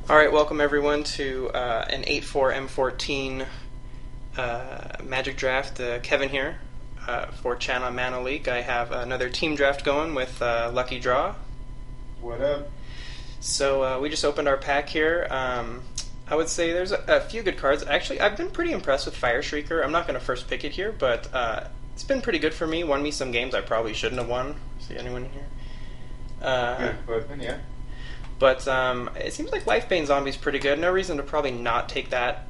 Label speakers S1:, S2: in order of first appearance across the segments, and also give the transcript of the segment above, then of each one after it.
S1: All right, welcome everyone to an 8-4 M14 Magic Draft. Kevin here for Channel Mana League. I have another team draft going with Lucky Draw.
S2: What up?
S1: So we just opened our pack here. I would say there's a few good cards. Actually, I've been pretty impressed with Fire Shrieker. I'm not going to first pick it here, but it's been pretty good for me. Won me some games I probably shouldn't have won. See anyone in here?
S2: Good equipment, yeah.
S1: But it seems like Lifebane Zombie's pretty good. No reason to probably not take that.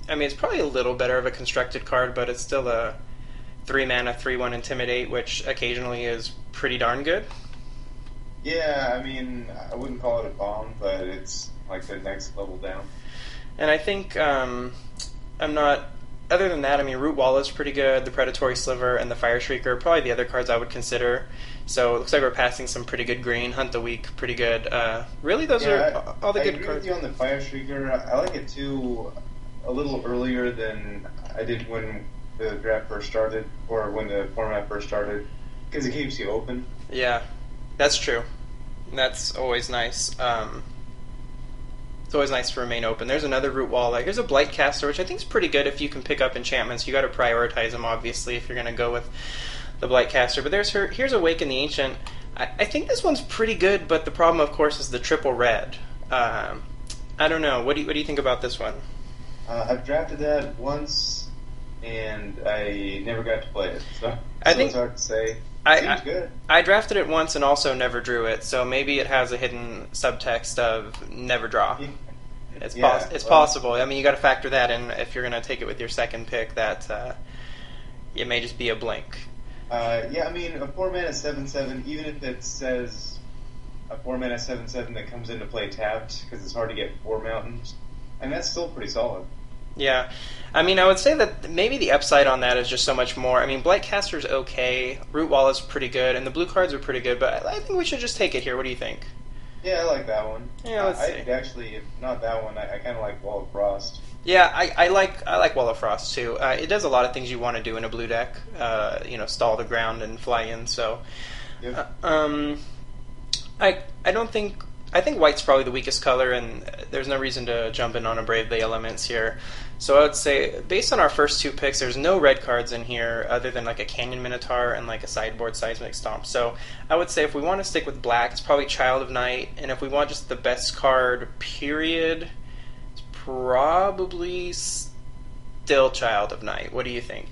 S1: I mean, it's probably a little better of a constructed card, but it's still a 3-mana, 3/1 Intimidate, which occasionally is pretty darn good.
S2: Yeah, I mean, I wouldn't call it a bomb, but it's like the next level down.
S1: And I think I'm not... Other than that, I mean, Root Wall is pretty good, the Predatory Sliver, and the Fire Shrieker are probably the other cards I would consider. So it looks like we're passing some pretty good green. Hunt the Weak, pretty good. Really, those are all the good
S2: cards. I agree
S1: cards.
S2: with you on the Fire Shrieker. I like it too a little earlier than I did when the draft first started, or when the format first started, because it keeps you open.
S1: Yeah, that's true. That's always nice. It's always nice to remain open. There's another Root Wall. Here's a Blightcaster, which I think is pretty good if you can pick up enchantments. You got to prioritize them, obviously, if you're going to go with the Blightcaster. But here's Awaken the Ancient. I think this one's pretty good, but the problem, of course, is the triple red. I don't know. What do you think about this one?
S2: I've drafted that once, and I never got to play it, so
S1: I think
S2: it's hard to say. Seems good.
S1: I drafted it once and also never drew it, so maybe it has a hidden subtext of never draw. It's possible. I mean, you got to factor that in if you're going to take it with your second pick. That it may just be a blink.
S2: Yeah, I mean, a 4-mana 7/7, even if it says a 4-mana 7/7 that comes into play tapped, because it's hard to get 4 mountains, and that's still pretty solid.
S1: Yeah. I mean, I would say that maybe the upside on that is just so much more. I mean, Blightcaster's okay, Root Wall is pretty good, and the blue cards are pretty good, but I think we should just take it here. What do you think?
S2: Yeah, I like that one.
S1: Yeah, let's see.
S2: Actually, if not that one, I kind of like Wall of Frost.
S1: Yeah, I like Wall of Frost too. It does a lot of things you want to do in a blue deck. Stall the ground and fly in. So,
S2: Yep.
S1: I think white's probably the weakest color, and there's no reason to jump in on a Brave the Elements here. So I would say, based on our first two picks, there's no red cards in here other than like a Canyon Minotaur and like a sideboard Seismic Stomp. So I would say if we want to stick with black, it's probably Child of Night, and if we want just the best card, period, it's probably still Child of Night. What do you think?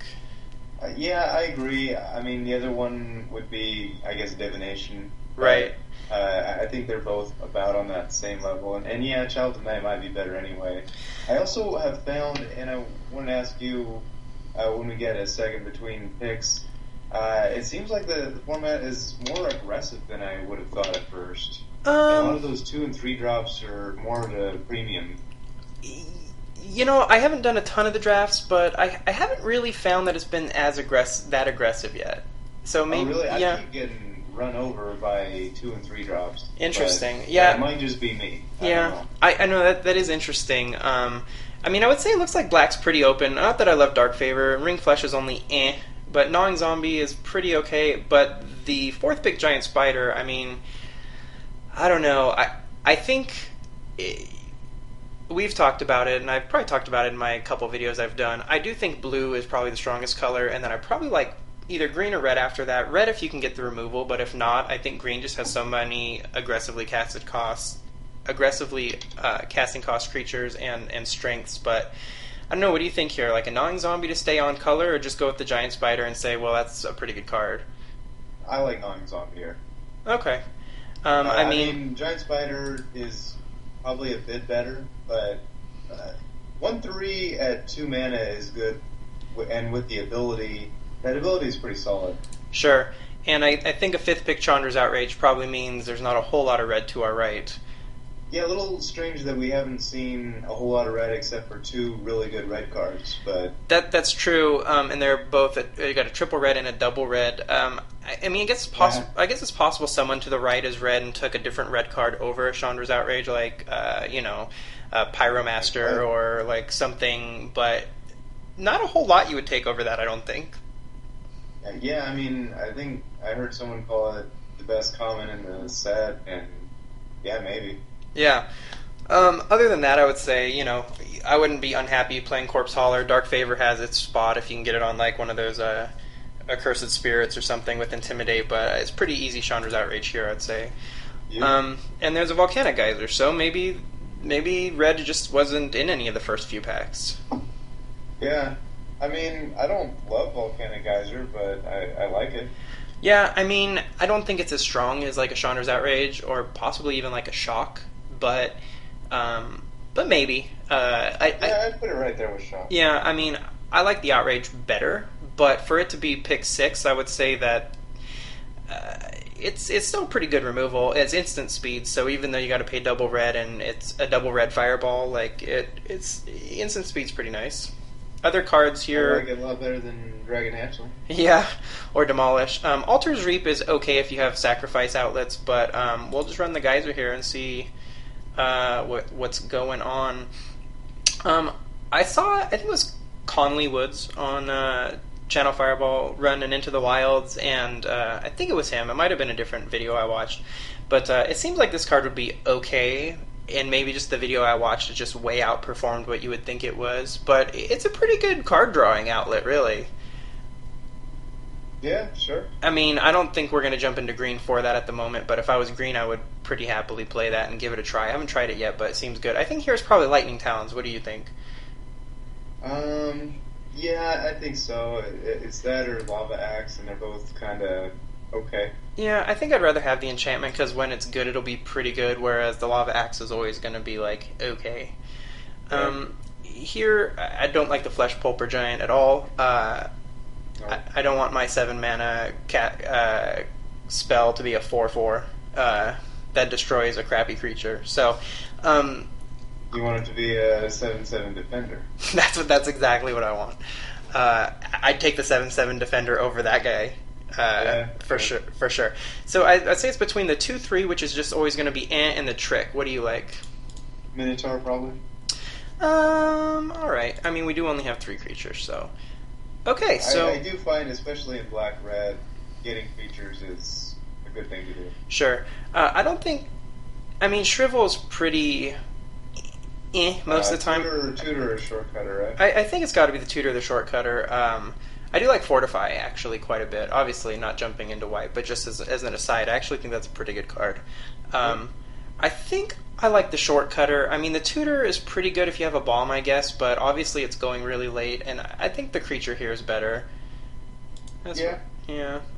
S2: Yeah, I agree. I mean, the other one would be, I guess, Divination.
S1: Right.
S2: I think they're both about on that same level. And yeah, Child of Night might be better anyway. I also have found, and I want to ask you when we get a second between picks, it seems like the format is more aggressive than I would have thought at first. And a lot of those 2 and 3 drops are more of a premium.
S1: You know, I haven't done a ton of the drafts, but I haven't really found that it's been that aggressive yet. So maybe,
S2: really?
S1: yeah.
S2: I keep getting run over by 2 and 3 drops.
S1: Interesting.
S2: But,
S1: yeah,
S2: it might just be me.
S1: Yeah, I know that is interesting. I mean, I would say it looks like black's pretty open. Not that I love Dark Favor. Ring Flesh is only but Gnawing Zombie is pretty okay. But the fourth pick, Giant Spider, I mean, I don't know. I think we've talked about it, and I've probably talked about it in my couple videos I've done. I do think blue is probably the strongest color, and then I probably like either green or red after that. Red if you can get the removal, but if not, I think green just has so many aggressively casting cost creatures and strengths. But I don't know, what do you think here? Like a Gnawing Zombie to stay on color, or just go with the Giant Spider and say, well, that's a pretty good card?
S2: I like Gnawing Zombie here.
S1: Okay.
S2: I mean, Giant Spider is probably a bit better, but 1/3 at 2 mana is good, and with the ability... That ability is pretty solid.
S1: Sure. And I think a fifth pick, Chandra's Outrage, probably means there's not a whole lot of red to our right.
S2: Yeah, a little strange that we haven't seen a whole lot of red except for 2 really good red cards, but...
S1: That's true, and they're both... You got a triple red and a double red. I mean, I guess it's possible someone to the right is red and took a different red card over Chandra's Outrage, like, Pyromaster or like something, but not a whole lot you would take over that, I don't think.
S2: Yeah, I mean, I think I heard someone call it the best common in the set, and yeah, maybe.
S1: Yeah. Other than that, I would say, I wouldn't be unhappy playing Corpse Hauler. Dark Favor has its spot if you can get it on like one of those Accursed Spirits or something with Intimidate, but it's pretty easy Chandra's Outrage here, I'd say.
S2: Yeah.
S1: And there's a Volcanic Geyser, so maybe Red just wasn't in any of the first few packs.
S2: Yeah. I mean, I don't love Volcanic Geyser, but I like it.
S1: Yeah, I mean, I don't think it's as strong as like a Chandra's Outrage or possibly even like a Shock, but maybe.
S2: I'd put it right there with Shock.
S1: Yeah, I mean, I like the Outrage better, but for it to be pick 6, I would say that it's still pretty good removal. It's instant speed, so even though you got to pay double red and it's a double red fireball, like it's instant speed's pretty nice. Other cards here,
S2: I like it a lot better than Dragon Hatchling.
S1: yeah, or Demolish. Altar's Reap is okay if you have sacrifice outlets, but we'll just run the Geyser here and see what's going on. I think it was Conley Woods on Channel Fireball running Into the Wilds, and I think it was him. It might have been a different video I watched, but it seems like this card would be okay, and maybe just the video I watched just way outperformed what you would think it was. But it's a pretty good card drawing outlet, really.
S2: Yeah, sure.
S1: I mean, I don't think we're going to jump into green for that at the moment, but if I was green, I would pretty happily play that and give it a try. I haven't tried it yet, but it seems good. I think here's probably Lightning Talons. What do you think?
S2: Yeah, I think so. It's that or Lava Axe, and they're both kind of okay.
S1: Yeah, I think I'd rather have the enchantment because when it's good, it'll be pretty good, whereas the Lava Axe is always going to be, like, okay. Here, I don't like the Flesh Pulper Giant at all. I don't want my 7-mana cat spell to be a 4/4 that destroys a crappy creature. So,
S2: you want it to be a 7/7 defender.
S1: That's exactly what I want. I'd take the 7/7 defender over that guy. For sure. So I'd say it's between the 2/3, which is just always going to be and the Trick. What do you like?
S2: Minotaur, probably.
S1: All right. I mean, we do only have 3 creatures, so okay. So
S2: I do find, especially in black red, getting creatures is a good thing to do.
S1: Sure. I don't think. I mean, Shrivel's pretty most of the time.
S2: Tutor or Shortcutter, right?
S1: I think it's got to be the Tutor or the Shortcutter. I do like Fortify, actually, quite a bit. Obviously, not jumping into white, but just as an aside, I actually think that's a pretty good card. I think I like the Shortcutter. I mean, the Tutor is pretty good if you have a Balm, I guess, but obviously it's going really late, and I think the creature here is better. Yeah.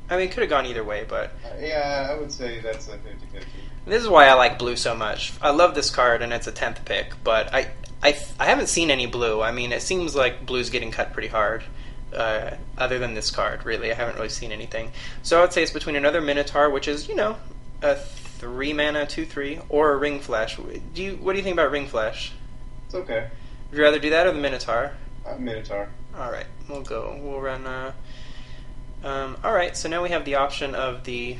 S1: I mean, it could have gone either way, but
S2: yeah, I would say that's a 50-50.
S1: This is why I like blue so much. I love this card, and it's a 10th pick, but I haven't seen any blue. I mean, it seems like blue's getting cut pretty hard. Other than this card, really, I haven't really seen anything. So I would say it's between another Minotaur, which is, a 3-mana 2/3, or a Ring Flesh. What do you think about Ring Flesh?
S2: It's okay.
S1: Would you rather do that or the Minotaur?
S2: Minotaur.
S1: All right, we'll run. All right, so now we have the option of the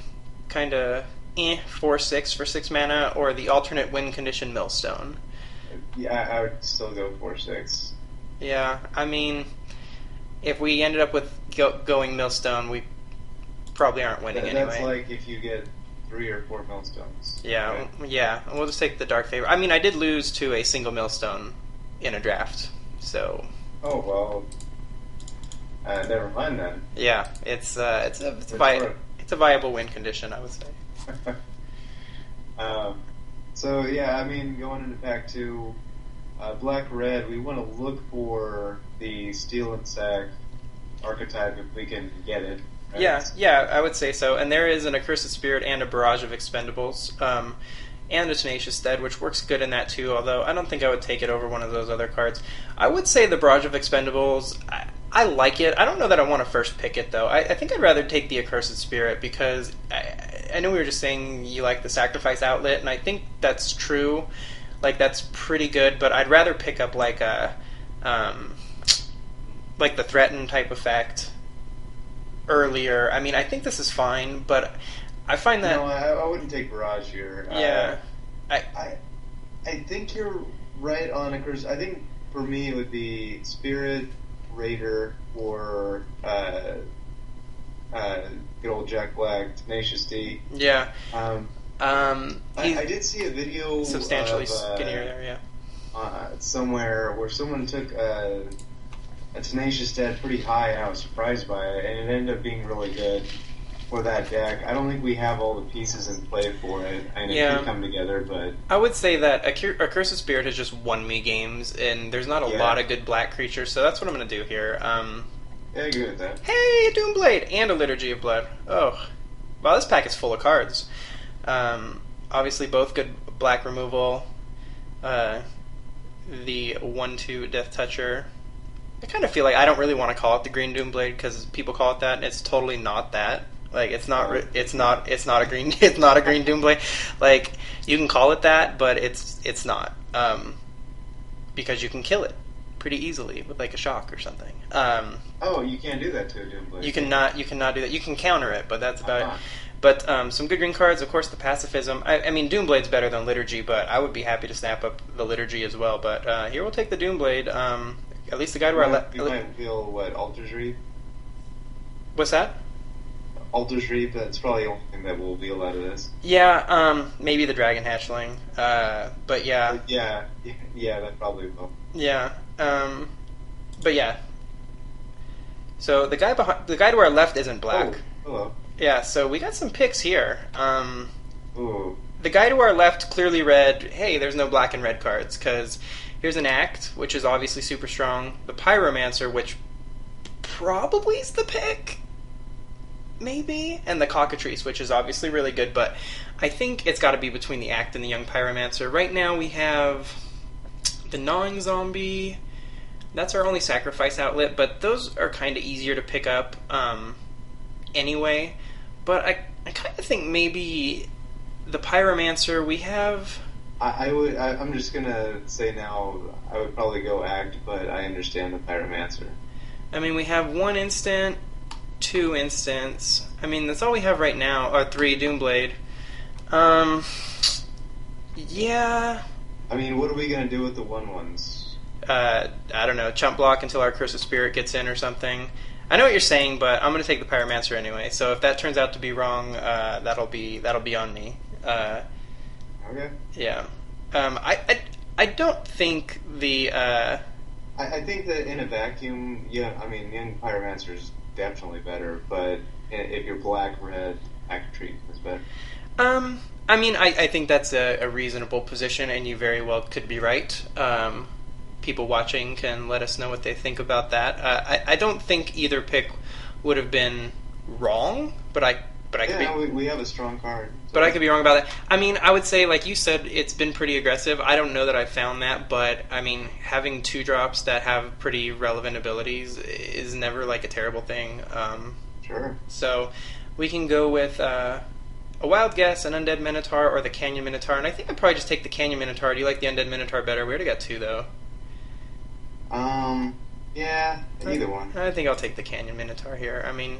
S1: kind of 4/6 for 6 mana, or the alternate win condition Millstone.
S2: Yeah, I would still go 4/6.
S1: Yeah, I mean, if we ended up with going Millstone, we probably aren't winning anyway.
S2: That's like if you get 3 or 4 Millstones.
S1: Yeah, yeah. We'll just take the Dark Favor. I mean, I did lose to a single Millstone in a draft, so.
S2: Oh well. Never mind then.
S1: Yeah, it's a viable win condition, I would say.
S2: So yeah, I mean, going into pack 2, black red, we want to look for the Steel and Sack archetype if we can get it. Right?
S1: Yeah, I would say so. And there is an Accursed Spirit and a Barrage of Expendables, and a Tenacious Stead, which works good in that too, although I don't think I would take it over one of those other cards. I would say the Barrage of Expendables, I like it. I don't know that I want to first pick it, though. I think I'd rather take the Accursed Spirit, because I know we were just saying you like the Sacrifice outlet, and I think that's true. Like, that's pretty good, but I'd rather pick up like a like the Threaten type effect earlier. I mean, I think this is fine, but I find that...
S2: No, I wouldn't take Barrage here.
S1: Yeah.
S2: I think you're right on Accursed. I think for me it would be Spirit, Raider, or good old Jack Black, Tenacious D.
S1: Yeah.
S2: I did see a video
S1: substantially
S2: of,
S1: skinnier there, yeah.
S2: Somewhere where someone took a Tenacious Dead pretty high, and I was surprised by it, and it ended up being really good for that deck. I don't think we have all the pieces in play for it, and it could come together, but...
S1: I would say that a Curse of Spirit has just won me games, and there's not a lot of good black creatures, so that's what I'm going to do here.
S2: Yeah, I agree with that.
S1: Hey, a Doomblade! And a Liturgy of Blood. Oh. Wow, this pack is full of cards. Obviously both good black removal. The 1/2 Death Toucher. I kind of feel like I don't really want to call it the Green Doomblade because people call it that, and it's totally not that. Like it's not a green Doomblade. Like you can call it that, but it's not. Because you can kill it pretty easily with like a shock or something.
S2: You can't do that to a Doomblade.
S1: You cannot do that. You can counter it, but that's about it. But some good green cards, of course, the Pacifism. I mean, Doomblade's better than Liturgy, but I would be happy to snap up the Liturgy as well. But here we'll take the Doomblade. At least the guide where I left.
S2: You might feel what Altar's Reap.
S1: What's that?
S2: Altar's Reap. That's probably the only thing that will wheel out of this.
S1: Yeah. Maybe the Dragon Hatchling. But yeah.
S2: Yeah, that probably will.
S1: Yeah. But yeah. So the guy to our left isn't black.
S2: Oh, hello.
S1: Yeah, so we got some picks here.
S2: Ooh.
S1: The guy to our left clearly read, hey, there's no black and red cards, because here's an Act, which is obviously super strong. The Pyromancer, which probably is the pick, maybe, and the Cockatrice, which is obviously really good, but I think it's got to be between the Act and the Young Pyromancer. Right now we have the Gnawing Zombie. That's our only sacrifice outlet, but those are kind of easier to pick up anyway. But I kind of think maybe the Pyromancer we have...
S2: I'm just going to say now I would probably go Act, but I understand the Pyromancer.
S1: I mean, we have 1 instant, 2 instants. I mean, that's all we have right now, or 3 Doomblade. Yeah...
S2: I mean, what are we going to do with the 1/1s?
S1: I don't know, chump block until our Curse of Spirit gets in or something. I know what you're saying, but I'm going to take the Pyromancer anyway. So if that turns out to be wrong, that'll be on me.
S2: Okay.
S1: Yeah. I don't think the.
S2: I think that in a vacuum, I mean, Young Pyromancer is definitely better, but if you're black-red, Cockatrice is better.
S1: I mean, I think that's a reasonable position, and you very well could be right. People watching can let us know what they think about that. I don't think either pick would have been wrong, but I could be.
S2: We have a strong card. So.
S1: But I could be wrong about that. I mean, I would say, like you said, it's been pretty aggressive. I don't know that I found that, but I mean, having 2 drops that have pretty relevant abilities is never like a terrible thing.
S2: Sure.
S1: So we can go with a wild guess, an Undead Minotaur, or the Canyon Minotaur, and I think I'd probably just take the Canyon Minotaur. Do you like the Undead Minotaur better? We already got 2 though.
S2: Yeah, either one.
S1: I think I'll take the Canyon Minotaur here. I mean,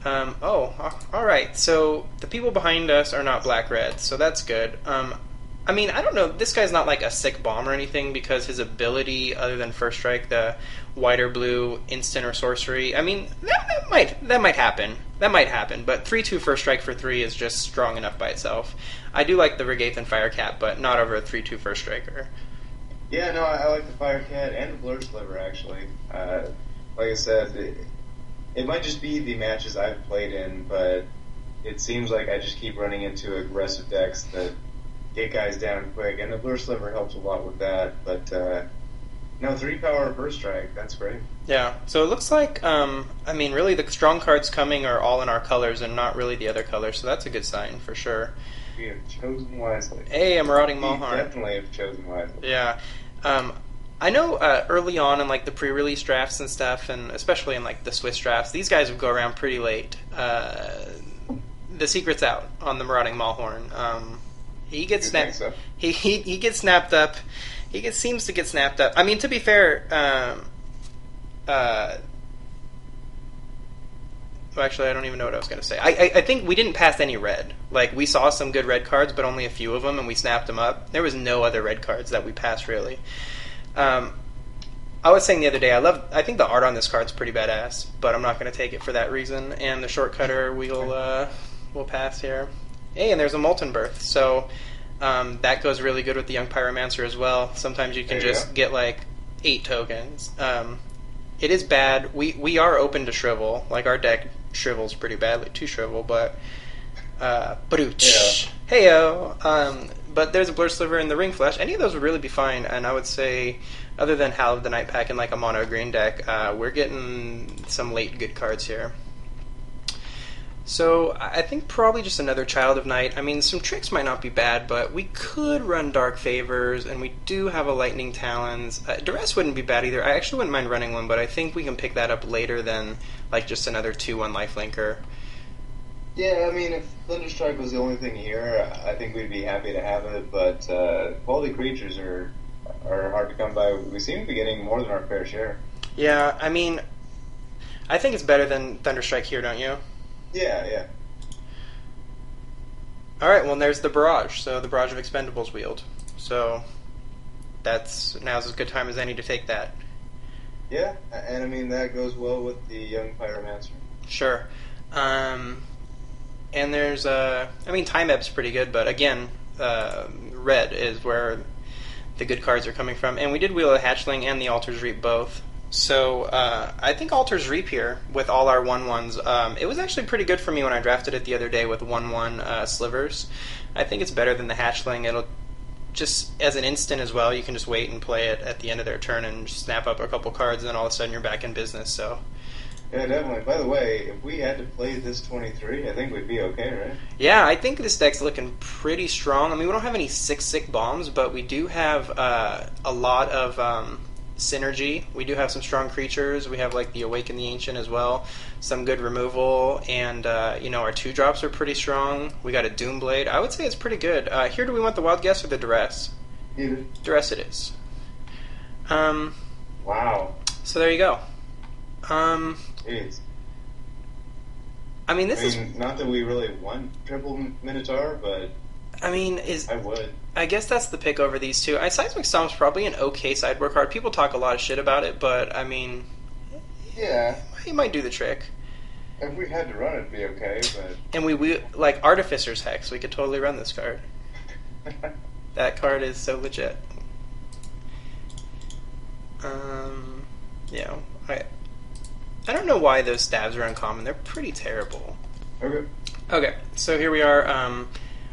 S1: alright, so the people behind us are not black-red, so that's good. I mean, I don't know, this guy's not like a sick bomb or anything, because his ability, other than First Strike, the white or blue, instant or sorcery, I mean, that might happen. That might happen, but 3/2 First Strike for 3 is just strong enough by itself. I do like the Regathan Firecat, but not over a 3/2 First Striker.
S2: Yeah, no, I like the Firecat and the Blur Sliver, actually. Like I said, it might just be the matches I've played in, but it seems like I just keep running into aggressive decks that get guys down quick, and the Blur Sliver helps a lot with that, but no, 3-power First Strike, that's great.
S1: Yeah, so it looks like, I mean, really the strong cards coming are all in our colors and not really the other colors, so that's a good sign for sure.
S2: We have chosen wisely.
S1: Hey, a Marauding Maulhorn.
S2: We definitely have chosen wisely.
S1: Yeah. I know early on in like the pre-release drafts and stuff, and especially in like the Swiss drafts, these guys would go around pretty late. The secret's out on the Marauding Maulhorn. He gets snapped. So? He gets snapped up. Seems to get snapped up. I mean, to be fair, well, actually, I don't even know what I was going to say. I think we didn't pass any red. Like, we saw some good red cards, but only a few of them, and we snapped them up. There was no other red cards that we passed, really. I was saying the other day, I think the art on this card's pretty badass, but I'm not going to take it for that reason. And the shortcutter we'll pass here. Hey, and there's a Molten Birth, so that goes really good with the Young Pyromancer as well. Sometimes you can just get like 8 tokens. It is bad. We are open to Shrivel. Like, our deck shrivels pretty badly to Shrivel, but heyo. But there's a Blur Sliver and the Ring Flash. Any of those would really be fine, and I would say, other than Howl of the Night Pack and like a mono green deck, we're getting some late good cards here. So I think probably just another Child of Night. I mean, some tricks might not be bad, but we could run Dark Favors, and we do have a Lightning Talons. Duress wouldn't be bad either. I actually wouldn't mind running one, but I think we can pick that up later than like just another 2/1 lifelinker.
S2: Yeah, I mean, if Thunderstrike was the only thing here, I think we'd be happy to have it, but quality creatures are hard to come by. We seem to be getting more than our fair share.
S1: Yeah, I mean, I think it's better than Thunderstrike here, don't you?
S2: Yeah.
S1: Alright, well, there's the Barrage, so the Barrage of Expendables wield. So, now's as good time as any to take that.
S2: Yeah, and I mean, that goes well with the Young Pyromancer.
S1: Sure. And there's, I mean, Time Ebb's pretty good, but again, red is where the good cards are coming from. And we did wheel a Hatchling and the Altar's Reap both. So I think Altar's Reap here, with all our 1/1s, it was actually pretty good for me when I drafted it the other day with 1/1 slivers. I think it's better than the Hatchling. It'll just, as an instant as well, you can just wait and play it at the end of their turn and just snap up a couple cards, and then all of a sudden you're back in business. So.
S2: Yeah, definitely. By the way, if we had to play this 23, I think we'd be okay, right?
S1: Yeah, I think this deck's looking pretty strong. I mean, we don't have any 6/6 bombs, but we do have a lot of synergy. We do have some strong creatures. We have like the Awaken the Ancient as well, some good removal, and our 2-drops are pretty strong. We got a Doomblade. I would say it's pretty good. Here, do we want the Wild Guess or the Duress?
S2: Either.
S1: Duress it is.
S2: Wow.
S1: So there you go.
S2: Jeez.
S1: I mean,
S2: not that we really want triple Minotaur, but
S1: I would. I guess that's the pick over these two. Seismic Stomp's probably an okay sideboard card. People talk a lot of shit about it, but I mean,
S2: yeah,
S1: he might do the trick.
S2: If we had to run it, it'd be okay. But
S1: and we like Artificer's Hex. We could totally run this card. That card is so legit. I don't know why those stabs are uncommon. They're pretty terrible. Okay, so here we are.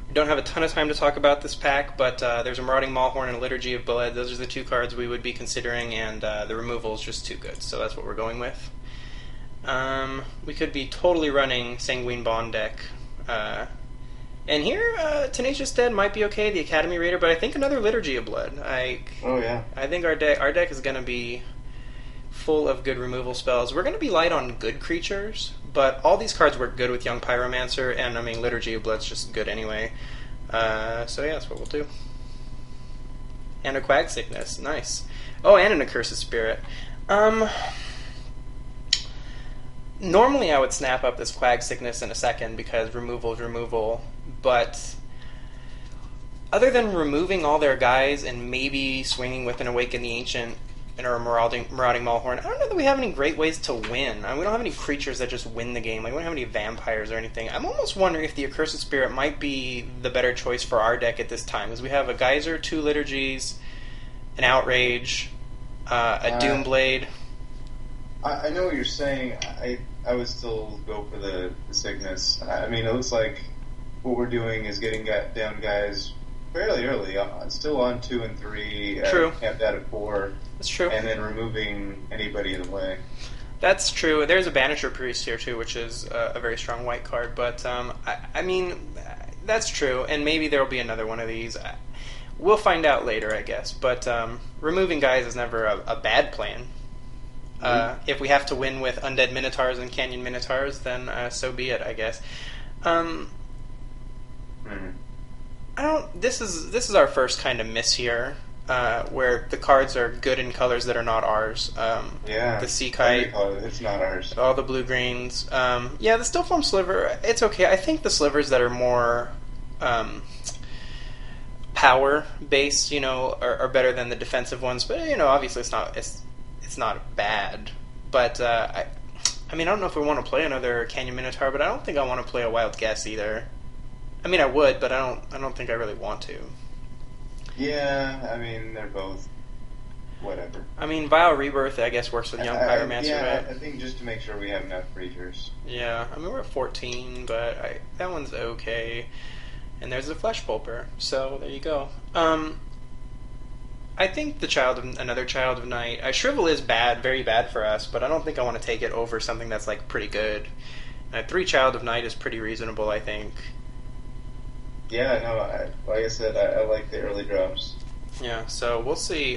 S1: We don't have a ton of time to talk about this pack, but there's a Marauding Maulhorn and a Liturgy of Blood. Those are the 2 cards we would be considering, and the removal is just too good, so that's what we're going with. We could be totally running Sanguine Bond deck. And here, Tenacious Dead might be okay, the Academy Raider, but I think another Liturgy of Blood. I think our deck is going to be full of good removal spells. We're going to be light on good creatures, but all these cards work good with Young Pyromancer, and I mean, Liturgy of Blood's just good anyway. So yeah, that's what we'll do. And a Quag Sickness, nice. Oh, and an Accursed Spirit. Normally I would snap up this Quag Sickness in a second because removal is removal, but other than removing all their guys and maybe swinging with an Awaken the Ancient or a Marauding Maulhorn, I don't know that we have any great ways to win. I mean, we don't have any creatures that just win the game. Like, we don't have any vampires or anything. I'm almost wondering if the Accursed Spirit might be the better choice for our deck at this time, because we have a Geyser, 2 Liturgies, an Outrage, a Doomblade.
S2: I know what you're saying. I would still go for the Sickness. I mean, it looks like what we're doing is getting down guys fairly early, still on 2 and 3,
S1: True.
S2: Capped out at 4.
S1: That's true.
S2: And then removing anybody in the way.
S1: That's true. There's a Banisher Priest here too, which is a very strong white card, but I mean, that's true, and maybe there will be another one of these. We'll find out later, I guess, but removing guys is never a bad plan. If we have to win with Undead Minotaurs and Canyon Minotaurs, then so be it, I guess. This is our first kind of miss here, where the cards are good in colors that are not ours. The Sea Kite,
S2: it's not ours.
S1: All the blue greens. The Stillform Sliver, it's okay. I think the slivers that are more power based, are better than the defensive ones. But obviously it's not bad. But I don't know if we want to play another Canyon Minotaur, but I don't think I want to play a Wild Guess either. I mean, I would, but I don't think I really want to.
S2: Yeah, I mean, they're both whatever.
S1: I mean, Vile Rebirth, I guess, works with Young Pyromancer,
S2: yeah,
S1: right?
S2: I think just to make sure we have enough creatures.
S1: Yeah, I mean, we're at 14, but that one's okay. And there's the Flesh Pulper, so there you go. I think another Child of Night. Shrivel is bad, very bad for us, but I don't think I want to take it over something that's like pretty good. 3 Child of Night is pretty reasonable, I think.
S2: Yeah, no, like I said, I like the early drops.
S1: Yeah, so we'll see.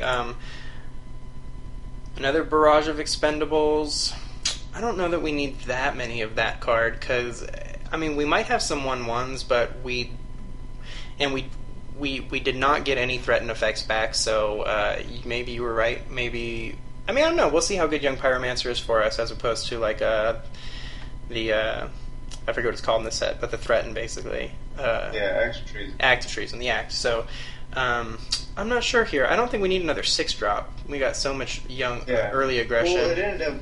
S1: Another Barrage of Expendables. I don't know that we need that many of that card, because, I mean, we might have some 1/1s, but we did not get any threatened effects back, so maybe you were right. Maybe, I mean, I don't know. We'll see how good Young Pyromancer is for us, as opposed to like I forget what it's called in the set, but the Threaten, basically.
S2: Act of
S1: Treason, the Act. So I'm not sure here. I don't think we need another 6-drop. We got so much early aggression.
S2: Well, it ended up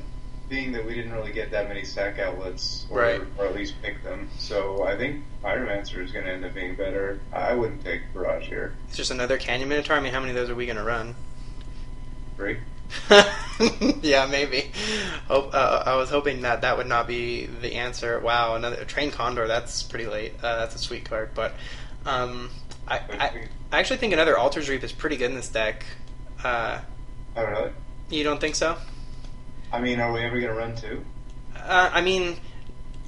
S2: being that we didn't really get that many sack outlets, or at least pick them. So I think Pyromancer is going to end up being better. I wouldn't take Barrage here.
S1: It's just another Canyon Minotaur. I mean, how many of those are we going to run?
S2: 3.
S1: Yeah, maybe. I was hoping that would not be the answer. Wow, another Train Condor. That's pretty late. That's a sweet card, but I actually think another Altar's Reap is pretty good in this deck.
S2: Oh, really?
S1: You don't think so?
S2: I mean, are we ever going to run 2?
S1: I mean,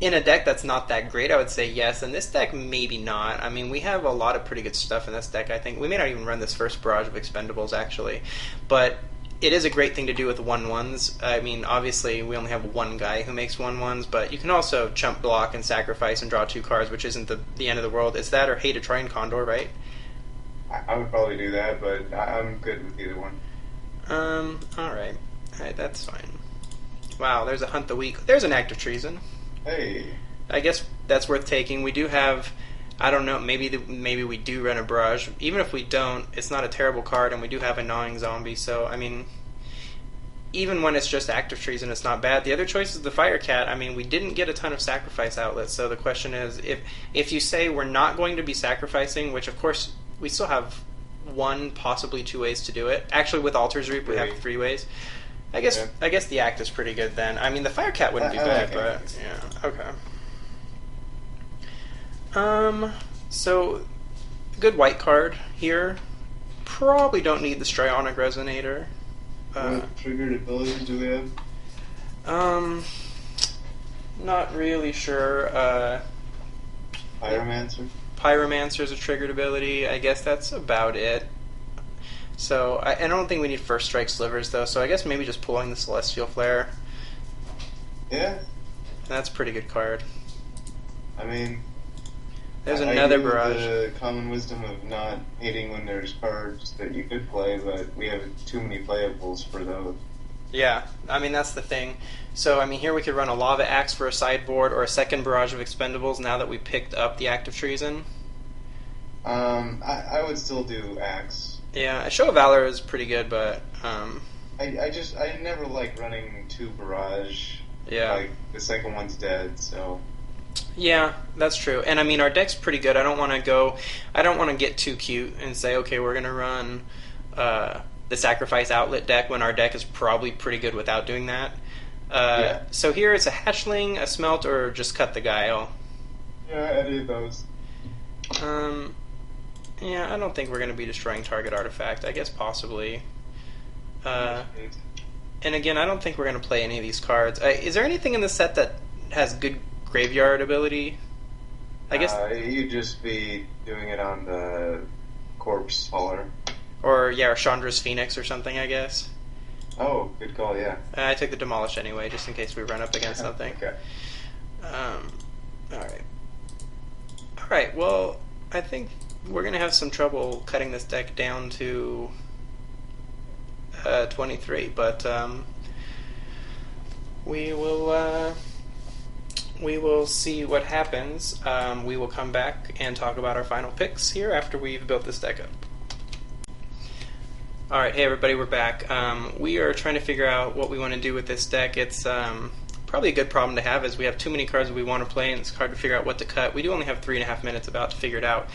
S1: in a deck that's not that great, I would say yes. In this deck, maybe not. I mean, we have a lot of pretty good stuff in this deck, I think. We may not even run this first Barrage of Expendables, actually. But it is a great thing to do with 1/1s. I mean, obviously, we only have one guy who makes 1/1s, but you can also chump block and sacrifice and draw 2 cards, which isn't the end of the world. It's that or Hate a Train Condor, right?
S2: I would probably do that, but I'm good with either one.
S1: Alright. Alright, that's fine. Wow, there's a Hunt the Weak. There's an Act of Treason.
S2: Hey.
S1: I guess that's worth taking. We do have, I don't know, maybe we do run a Barrage. Even if we don't, it's not a terrible card, and we do have a Gnawing Zombie, so, I mean, even when it's just Act of Treason, it's not bad. The other choice is the Fire Cat. I mean, we didn't get a ton of sacrifice outlets, so the question is, if you say we're not going to be sacrificing, which, of course, we still have 1, possibly 2 ways to do it. Actually, with Altar's Reap, we have 3 ways. I guess the Act is pretty good then. I mean, the Fire Cat wouldn't be bad, but yeah, okay. So good white card here. Probably don't need the Strionic Resonator.
S2: What triggered abilities do we have?
S1: Not really sure.
S2: Pyromancer.
S1: Pyromancer is a triggered ability. I guess that's about it. So, I don't think we need First Strike Slivers, though, so I guess maybe just pulling the Celestial Flare.
S2: Yeah.
S1: That's a pretty good card.
S2: I mean,
S1: there's another Barrage.
S2: The common wisdom of not hating when there's cards that you could play, but we have too many playables for those.
S1: Yeah, I mean, that's the thing. So, I mean, here we could run a Lava Axe for a sideboard, or a second Barrage of Expendables now that we picked up the Act of Treason.
S2: I would still do Axe.
S1: Yeah, a Show of Valor is pretty good, but
S2: I never like running 2 Barrage.
S1: Yeah.
S2: Like the second one's dead, so.
S1: Yeah, that's true. And I mean, our deck's pretty good. I don't want to get too cute and say, okay, we're gonna run the Sacrifice Outlet deck when our deck is probably pretty good without doing that. So here it's a Hatchling, a Smelt, or just cut the Guile.
S2: Yeah, any of those.
S1: Yeah, I don't think we're going to be destroying target artifact. I guess possibly. And again, I don't think we're going to play any of these cards. Is there anything in the set that has good graveyard ability? I guess
S2: you'd just be doing it on the Corpse Hauler.
S1: Or Chandra's Phoenix or something, I guess.
S2: Oh, good call, yeah.
S1: I took the Demolish anyway, just in case we run up against something.
S2: Okay.
S1: Alright, well, I think we're going to have some trouble cutting this deck down to 23, but we will see what happens. We will come back and talk about our final picks here after we've built this deck up. Alright, hey everybody, we're back. We are trying to figure out what we want to do with this deck. It's probably a good problem to have, is we have too many cards that we want to play, and it's hard to figure out what to cut. We do only have 3.5 minutes about to figure it out.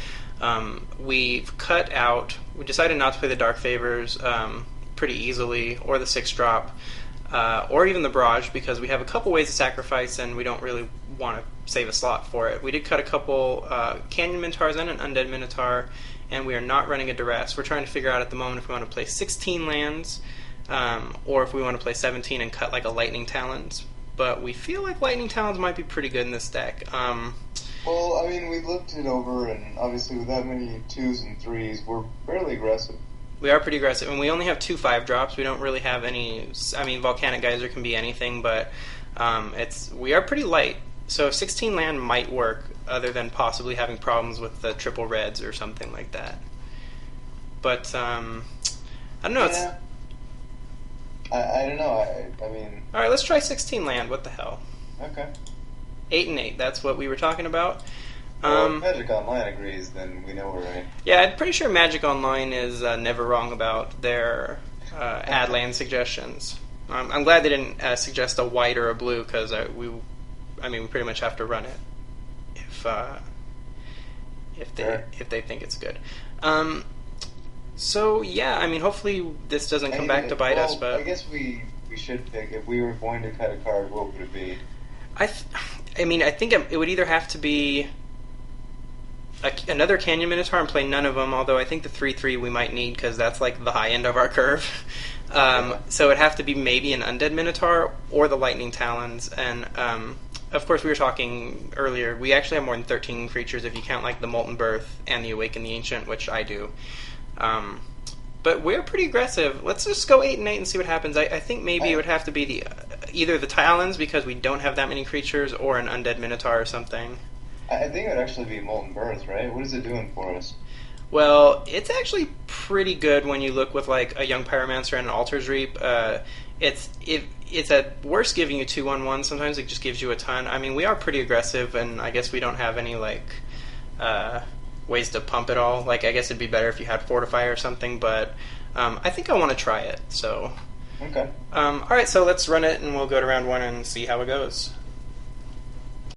S1: We've cut out. We decided not to play the Dark Favors pretty easily, or the 6-drop, or even the Barrage, because we have a couple ways to sacrifice, and we don't really want to save a slot for it. We did cut a couple Canyon Minotaurs and an Undead Minotaur, and we are not running a Duress. We're trying to figure out at the moment if we want to play 16 lands, or if we want to play 17 and cut like a Lightning Talons. But we feel like Lightning Talons might be pretty good in this deck.
S2: Well, I mean, we've looked it over, and obviously with that many 2s and 3s, we're fairly aggressive.
S1: We are pretty aggressive, and we only have 2 5-drops. We don't really have any. I mean, Volcanic Geyser can be anything, but we are pretty light. So 16 land might work, other than possibly having problems with the triple reds or something like that. But I don't know.
S2: Yeah. I don't know. I mean.
S1: All right, let's try 16 land. What the hell?
S2: Okay.
S1: 8 and 8. That's what we were talking about.
S2: Well, if Magic Online agrees, then we know we're right.
S1: Yeah, I'm pretty sure Magic Online is never wrong about their ad land suggestions. I'm glad they didn't suggest a white or a blue, because we pretty much have to run it if they think it's good. So yeah, I mean, hopefully this doesn't come back to bite us. But
S2: I guess we should pick, if we were going to cut a card, what would it be?
S1: I think it would either have to be another Canyon Minotaur and play none of them, although I think the 3/3 we might need, because that's like the high end of our curve. So it'd have to be maybe an Undead Minotaur or the Lightning Talons. And of course, we were talking earlier, we actually have more than 13 creatures if you count like the Molten Birth and the Awaken the Ancient, which I do. But we're pretty aggressive. Let's just go 8 and 8 and see what happens. I think maybe it would have to be either the Talons, because we don't have that many creatures, or an Undead Minotaur or something. I
S2: think it would actually be Molten Birth, right? What is it doing for us?
S1: Well, it's actually pretty good when you look with like a Young Pyromancer and an Altar's Reap. It's at worst giving you 2/1/1. Sometimes it just gives you a ton. I mean, we are pretty aggressive, and I guess we don't have any like ways to pump it all. Like, I guess it'd be better if you had Fortify or something, but I think I want to try it. So
S2: okay.
S1: All right, so let's run it, and we'll go to round 1 and see how it goes.